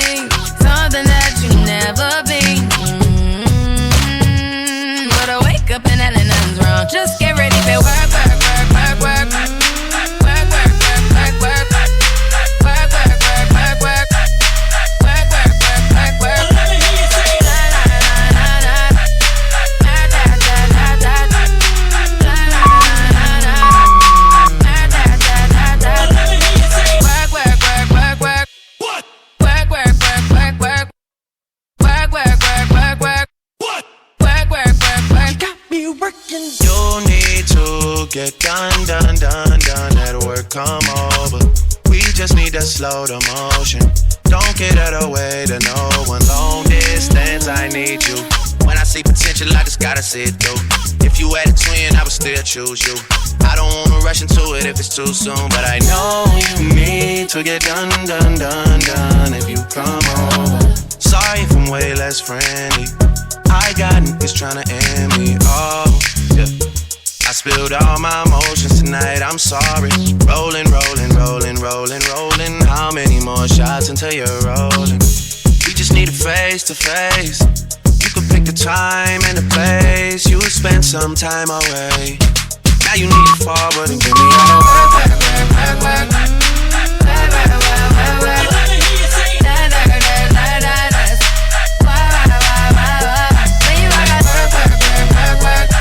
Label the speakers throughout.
Speaker 1: me something that you never been. But I wake up and hell nothing's wrong. Just get ready for work, work, work, work, work. Work, work, work, work, work. Work, work, work, work, work. Work, work, work, work, work. Let me hear you say la la la la la. La la la la la. La la la la la. La la la la la. Let me hear you say work, work, work, work, work. What? Work, work, work, work, work. Work, work, work, work, work. What? Work, work, work, work. Got me working.
Speaker 2: You need to get done, done, done, done. That work come over. We just need to slow the motion. Don't get out of the way to no one. Long distance, I need you. When I see potential, I just gotta see it through. If you had a twin, I would still choose you. I don't wanna rush into it if it's too soon, but I know you need to get done, done, done, done. If you come over, sorry if I'm way less friendly. I got niggas tryna end me. Oh, yeah. I spilled all my emotions tonight, I'm sorry. Rolling, rolling, rolling, rolling, rolling. How many more shots until you're rolling? We just need a face to face. You could pick the time and the place. You would spend some time away. Now you need to forward and give me all the work, work, work, work, work.
Speaker 1: Let me hear you say da da da da da da. Wah wah wah wah wah. When you rock like work, work, work, work, work.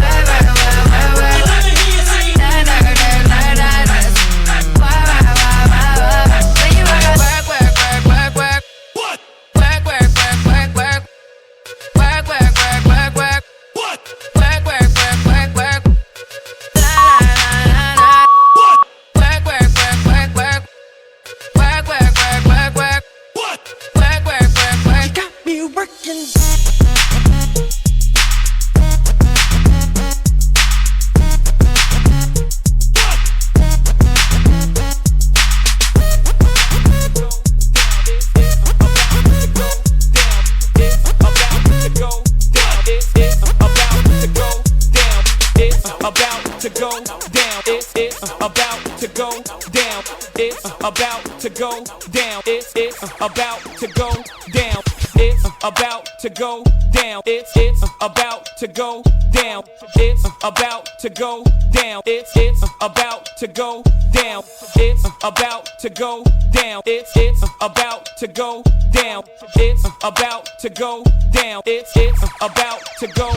Speaker 1: Wah wah wah wah wah. Let me hear you say da da da da da da. Wah wah wah wah wah. When you rock like work, work, work, work, work.
Speaker 2: What?
Speaker 1: Work, work, work, work, work. Work, work, work, work, work.
Speaker 2: What?
Speaker 1: Work, work, work, work, work. La la la la la.
Speaker 2: What?
Speaker 1: Work, work, work, work, work. Work, work, work, work, work.
Speaker 2: What?
Speaker 1: Work, work, work, work. Got me working.
Speaker 3: About to go down. It's about to go down. It's about to go down. It's about to go down. It's about to go down. It's about to go down. It's about to go down. It's about to go down. It's about to go down. It's about to go down. It's about to go down. It's about to go.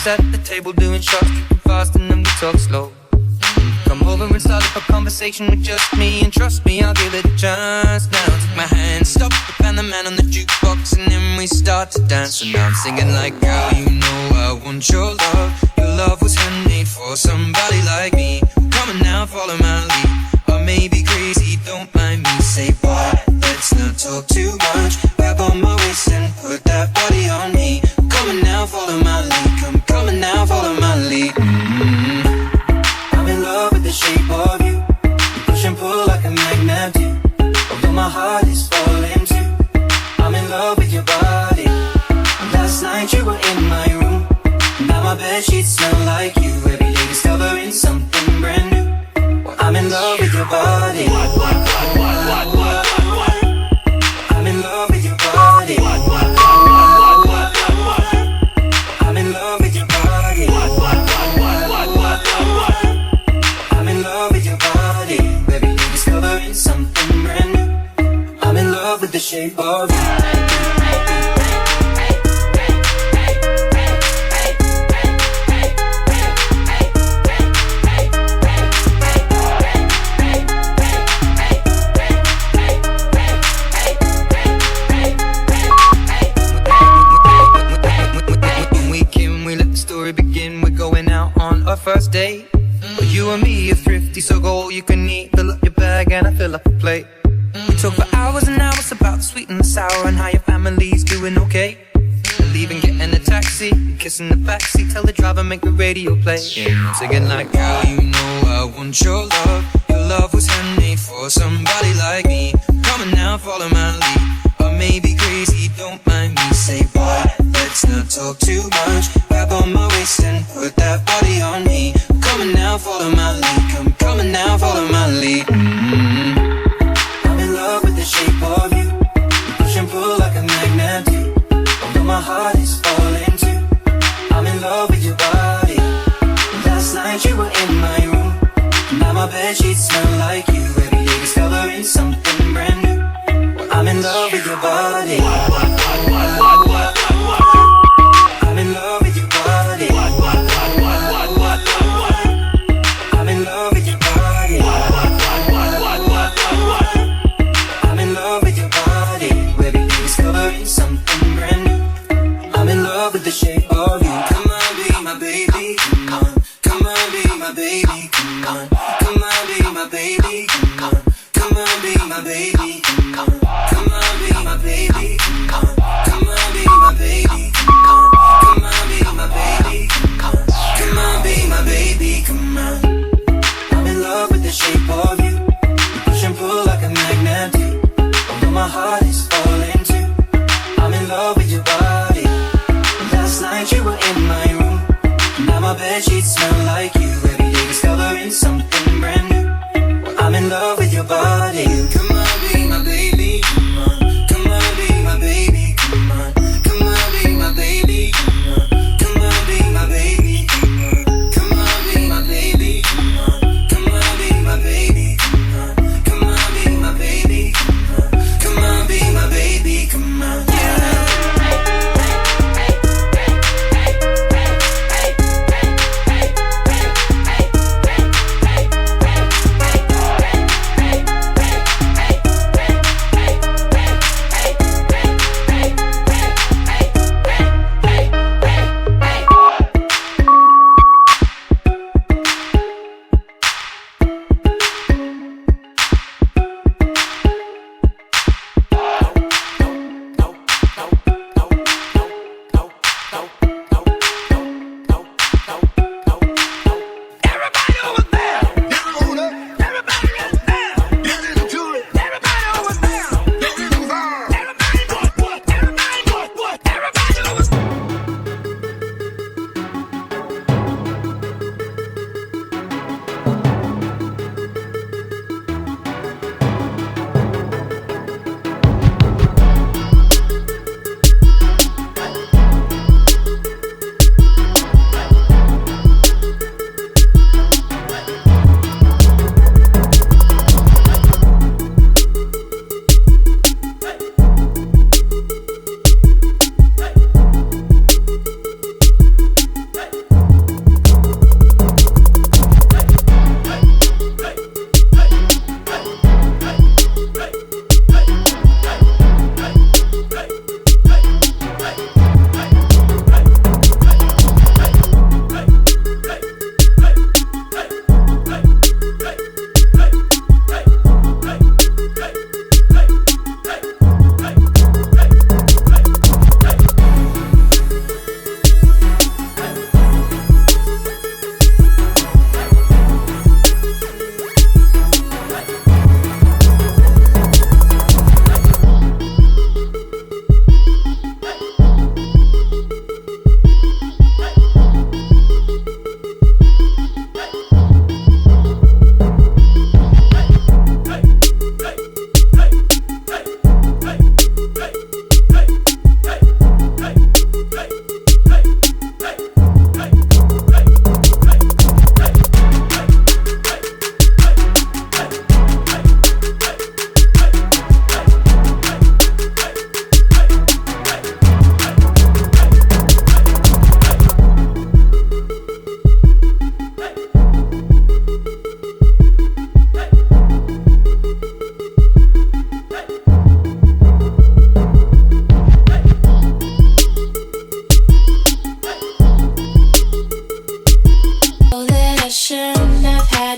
Speaker 4: drinks at the table, doing shots, drinking fast, and then we talk slow. Come over and start up a conversation with just me, and trust me, I'll give it a chance. Now take my hand, stop the band, the man on the jukebox, and then we start to dance. And now I'm singing like, girl, you know I want your love. Your love was handmade for somebody like me. Come on now, follow my lead. I may be crazy, don't mind me. Say, boy, let's not talk too much. Grab on my waist and put that body on me. Come on now, follow my lead. Come on now, follow my lead. I'm in love with the shape of you. You push and pull like a magnet do. Although my heart is falling too. I'm in love with your body. Last night you were in my room. Now my bedsheets smell like you. Every day discovering something brand new. I'm in love with your body. I'm in love with your body. I'm in love with your body. I'm in love with your body. Every day discovering something brand new. I'm in love with the shape of you. First date, but you and me are thrifty, so go all you can eat. Fill up your bag and I fill up a plate. We talk for hours and hours about the sweet and the sour and how your family's doing okay. And leaving, getting a taxi, kissing the backseat, tell the driver make the radio play. Yeah, I'm singing like, girl, you know I want your love. Your love was handmade for somebody like me. Come on now, follow my lead. I may be crazy, don't mind me. Say, boy, let's not talk too much. Grab on my waist and put that body on me. Come on now, follow my lead. Come on now, follow my lead. I'm in love with the shape of you. You push and pull like a magnet do. Although my heart is falling too. I'm in love with your body. Last night you were in my room. Now my bedsheets smell like you. Every day discovering something brand new. I'm in love with your body. I'm in love with your body. I'm in love with your body. I'm in love with your body. Every day discovering something brand new. I'm in love with the shape of you. Come on, be my baby. Come on, come on, be my baby. Come on, come on, be my baby. Come on, come on, be my baby. Come on, come on, be my baby. Come on, come on, be my baby. Come on, come on, be my baby. Come on, come on, be my baby. Come on. I'm in love with the shape of you. You push and pull like a magnet do. Although my heart is falling too. I'm in love with your body. Last night you were in my room. Now my bedsheets smell like you. Every day discovering something brand new. I'm in love with your body. Come on, be my baby. Come on, come on, be my baby. Come on, come on, be my baby. Come on, come on, be my baby. Come on, come on, be my baby. Come on, come on, be my baby. Come on, come on, be my baby. Come on, come on, be my baby. Come on, yeah.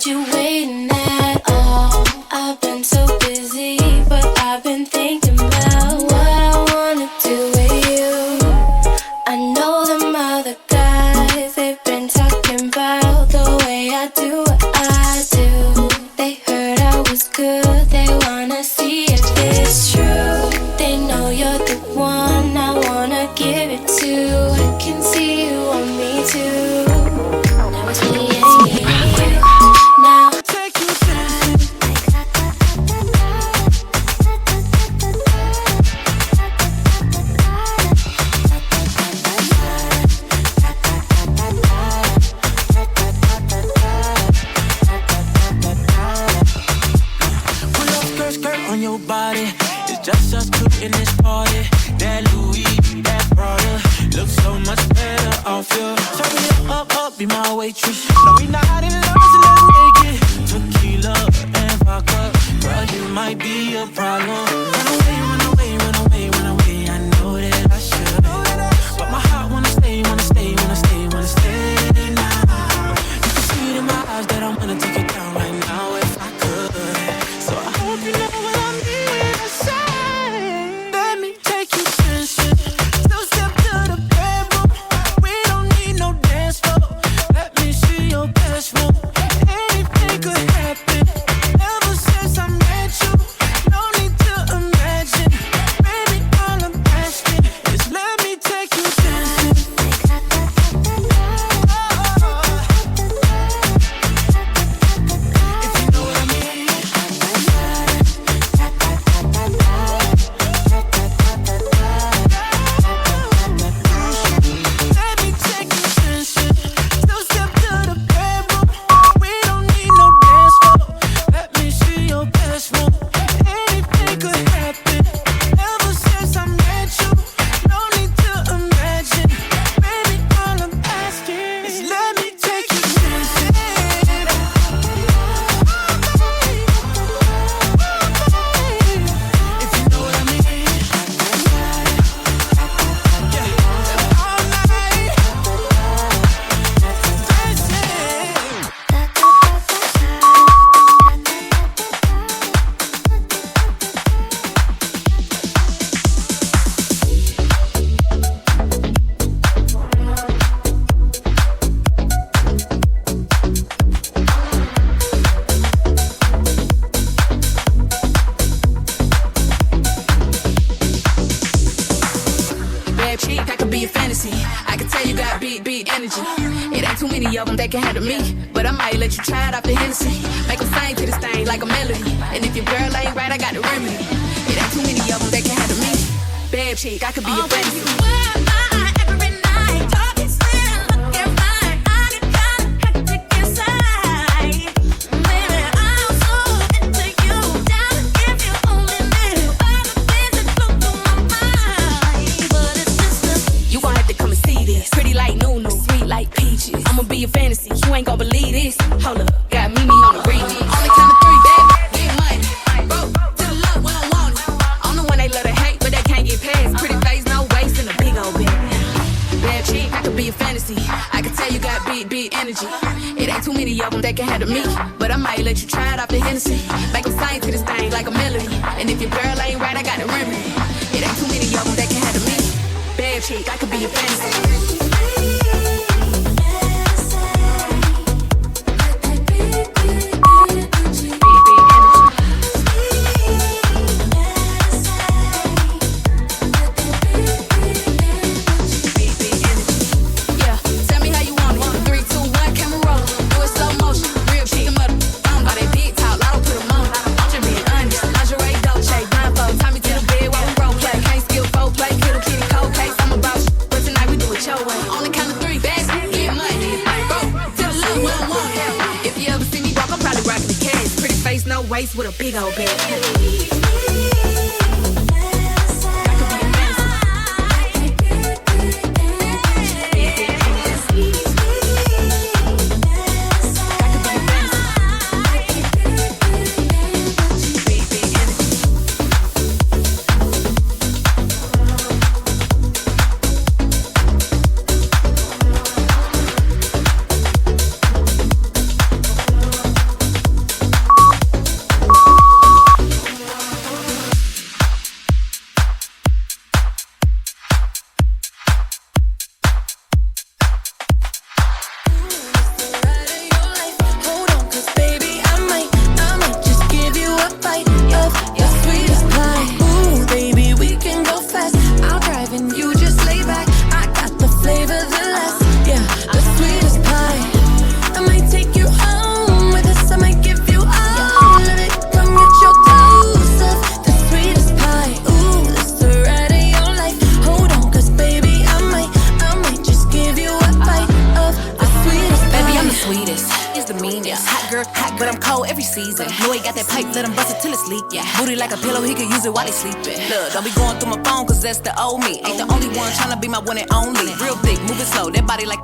Speaker 5: what you waiting at? Oh, I've been so busy, but I've been thinking about what I wanna do with you. I know them other guys, they've been talking about the way I do what I do. They heard I was good, they wanna see if it's true. They know you're the one I wanna give it to. I can see you want me too. Now it's me and you. Now
Speaker 3: Take you dancing.
Speaker 6: Pull up skirt, skirt on your body. It's just us two in this party. That Louis, that Prada, looks so much better off you. Turn me up, be my waitress. No, we not in love, so let's make it. Tequila and vodka, girl, you might be a problem. Run away, run away, run away, run away. I know that I should, but my heart wanna stay, wanna stay, wanna stay, wanna stay now. You can see it in my eyes that I'm gonna take it down right now if I could. So I hope you know what I mean when I say, let me take you dancing. Two step to the bedroom. We don't need no dance floor. Let me see your best move. Anything could happen. Ever since I met you, no need to imagine. Baby, all I'm asking is let me take you dancing. If you know what I mean. Let me take you dancing. Two step to the bedroom. We don't need no dance floor. Let me see your best move. Anything could happen. Ever since I met you, no need to imagine. Baby, all I'm asking is let me take you dancing. If you know what I mean. All night dancing.
Speaker 1: Bad chick, that could be a fantasy. I can tell you got beat energy. It ain't too many of them that can handle me, but I might let you try it off the Hennessy. Make them sing to this thing like a melody. And if your girl ain't right, I got the remedy. It ain't too many of them that can handle me. Bad chick, I could be a fantasy. Every night, talking sweet, looking fine. I get kinda hectic inside. Baby, I'm so into you. Down if you only knew all the things that go through my mind. But it's just you gon' have to come and see this. Pretty like Nunu, sweet like peaches. I'ma be a fantasy, you ain't gon' believe this. Hold up, got Mimi on the remix. On the count of three, baby, get money. Broke to the love, we don't want it. I'm the one they love to hate, but they can't get past. Pretty face, no waist, and a big old bag. Bad chick, I could be a fantasy. I can tell you got big energy. It ain't too many of them that can handle me, but I might let you try it off the Hennessy. Make them sing to this thing like a melody. And if your girl ain't right, I got the remedy. It ain't too many of them that can handle me. Bad chick, I could be a fantasy. Yeah, tell me how you want it. 3, 2, 1, camera roll. Do it slow motion. Real chicken mother. All they big talk, I don't put 'em on. I'm just being honest. Lingerie, Dolce, blindfold. Tie me to the bed while we role play. Can't skill foreplay. Kittle kitty cold case. I'm about but tonight we do it your way. On the count of 3, bags, get money. Go to the love, we don't want it. If you ever see me walk, I'm probably rocking the cash. Pretty face, no waist, with a big old bag. but I'm cold every season. Know he got that pipe, let him bust it till it's leak. Yeah, booty like a pillow, he could use it while he sleeping. Look, don't be going through my phone, cause that's the old me. Ain't the only one tryna be my one and only. Real thick, moving slow, that body like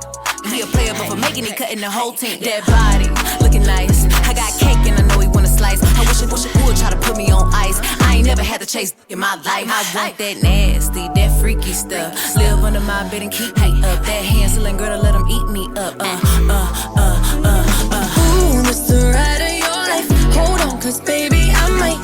Speaker 1: he a player, but for making it, cutting the whole team. That body, looking nice. I got cake and I know he wanna slice. I wish it would try to put me on ice. I ain't never had to chase in my life. I want that nasty, that freaky stuff. Live under my bed and keep me up. That hand-stealing girl to let him eat me up.
Speaker 5: Ooh, this the ride of your life. Hold on, cause baby, I might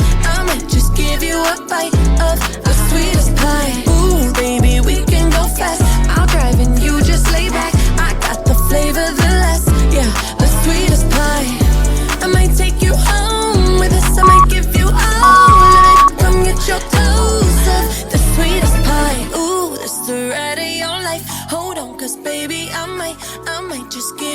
Speaker 5: just give you a bite of the sweetest pie. Ooh, baby, we can go fast. I'll drive and you just lay back. I got the flavor, the less, yeah, the sweetest pie. I might take you home with us. I might give you all night. Come get your dose of the sweetest pie. Ooh, this the ride of your life. Hold on, cause baby, I might just give